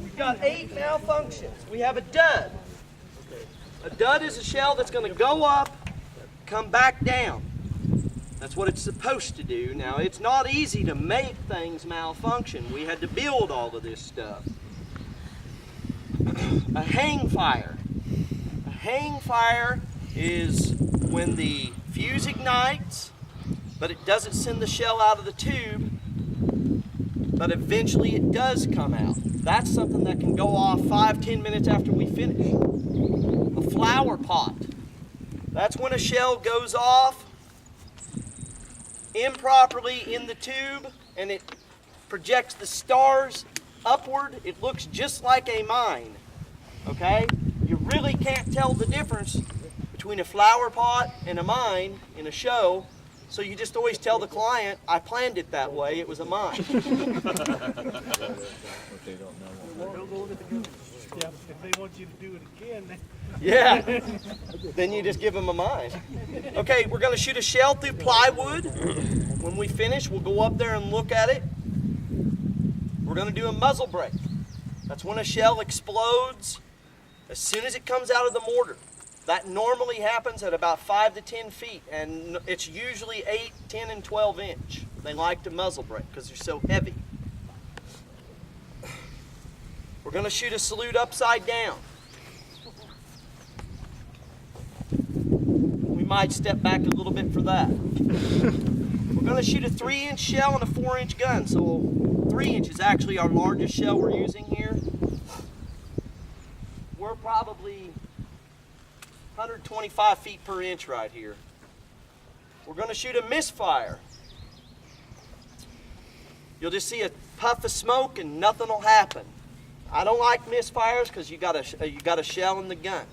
We've got 8 malfunctions. We have a dud. A dud is a shell that's going to go up, come back down. That's what it's supposed to do. Now, it's not easy to make things malfunction. We had to build all of this stuff. A hang fire. A hang fire is when the fuse ignites, but it doesn't send the shell out of the tube, but eventually it does come out. That's something that can go off 5-10 minutes after we finish. A flower pot. That's when a shell goes off improperly in the tube and it projects the stars upward. It looks just like a mine. Okay? You really can't tell the difference between a flower pot and a mine in a show, so you just always tell the client, I planned it that way, it was a mine. If they want you to do it again, Yeah, then you just give them a mine. Okay, we're going to shoot a shell through plywood. When we finish, we'll go up there and look at it. We're going to do a muzzle break. That's when a shell explodes as soon as it comes out of the mortar. That normally happens at about 5 to 10 feet, and it's usually 8, 10, and 12 inch. They like to muzzle break because they're so heavy. We're going to shoot a salute upside down. We might step back a little bit for that. We're going to shoot a 3-inch shell and a 4-inch gun. So 3 inch is actually our largest shell we're using here. We're probably 125 feet per inch right here. We're going to shoot a misfire. You'll just see a puff of smoke and nothing will happen. I don't like misfires because you got a shell in the gun.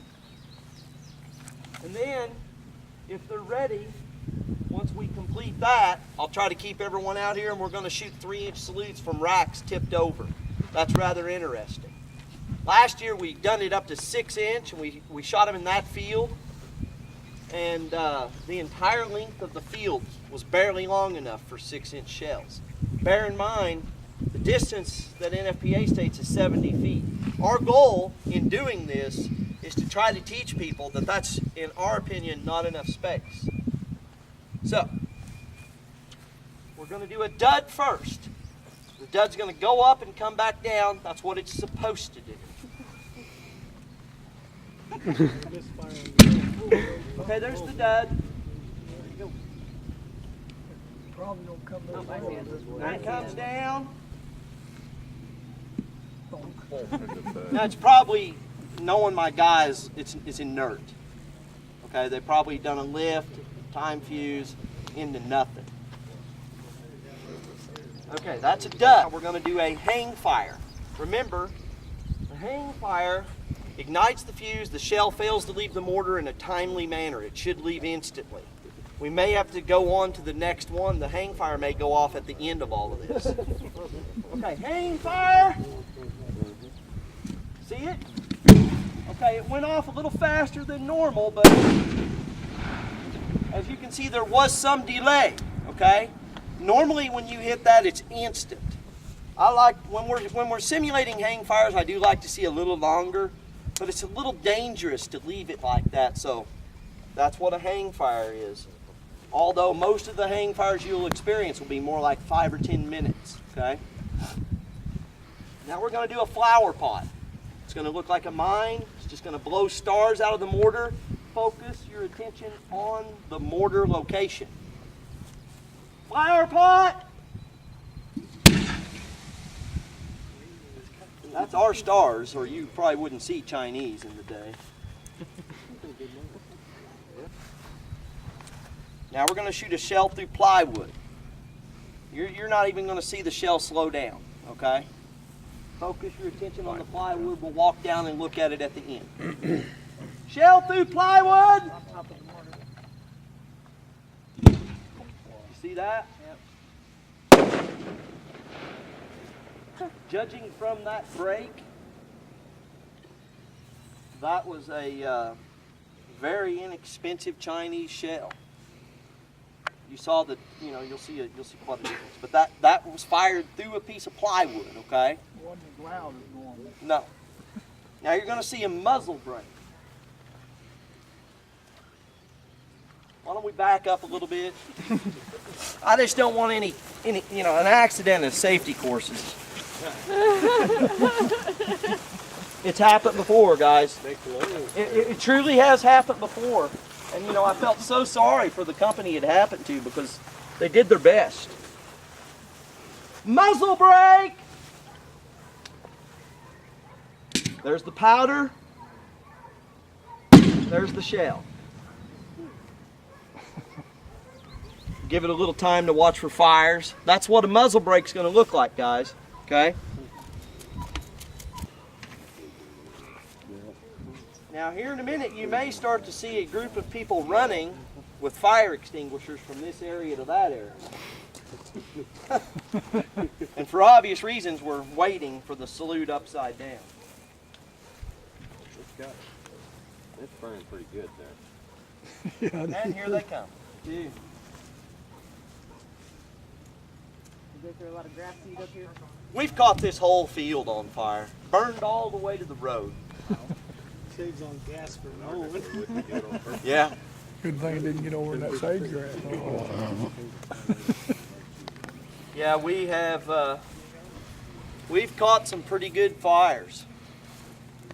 And then, if they're ready, once we complete that, I'll try to keep everyone out here and we're going to shoot 3-inch salutes from racks tipped over. That's rather interesting. Last year we done it up to 6-inch and we shot them in that field. And the entire length of the field was barely long enough for 6-inch shells. Bear in mind, the distance that NFPA states is 70 feet. Our goal in doing this is to try to teach people that that's, in our opinion, not enough space. So, we're going to do a dud first. The dud's going to go up and come back down. That's what it's supposed to do. Okay, there's the dud. probably don't come no That comes down. Now it's probably, knowing my guys, it's inert. Okay, they've probably done a lift, time fuse, into nothing. Okay, that's a dud. We're going to do a hang fire. Remember, the hang fire ignites the fuse, the shell fails to leave the mortar in a timely manner. It should leave instantly. We may have to go on to the next one. The hang fire may go off at the end of all of this. Okay, hang fire. See it? Okay, it went off a little faster than normal, but as you can see, there was some delay, okay? Normally when you hit that, it's instant. I like, when we're simulating hang fires, I do like to see a little longer, but it's a little dangerous to leave it like that, so that's what a hang fire is. Although most of the hang fires you'll experience will be more like 5 or 10 minutes, okay? Now we're going to do a flower pot. It's going to look like a mine. It's just going to blow stars out of the mortar. Focus your attention on the mortar location. Flower pot! That's our stars, or you probably wouldn't see Chinese in the day. Now we're going to shoot a shell through plywood. You're not even going to see the shell slow down, okay? Focus your attention on the plywood. We'll walk down and look at it at the end. Shell through plywood! You see that? Yep. Judging from that break, that was a very inexpensive Chinese shell. You saw the you know, you'll see quite a difference. But that was fired through a piece of plywood, okay? It wasn't as loud as normal. No. Now you're going to see a muzzle brake. Why don't we back up a little bit? I just don't want any, you know, an accident in safety courses. It's happened before, guys. It truly has happened before. And you know, I felt so sorry for the company it happened to because they did their best. Muzzle brake! There's the powder. There's the shell. Give it a little time to watch for fires. That's what a muzzle brake's going to look like, guys. Okay? Now here in a minute you may start to see a group of people running with fire extinguishers from this area to that area. And for obvious reasons we're waiting for the salute upside down. It's burning pretty good there. Yeah, And here they come. Dude. Is there a lot of grass seed up here? We've caught this whole field on fire. Burned all the way to the road. saves on gas for Nolan. Yeah. Good thing it didn't get over in that sage grass. Yeah, we have, we've caught some pretty good fires.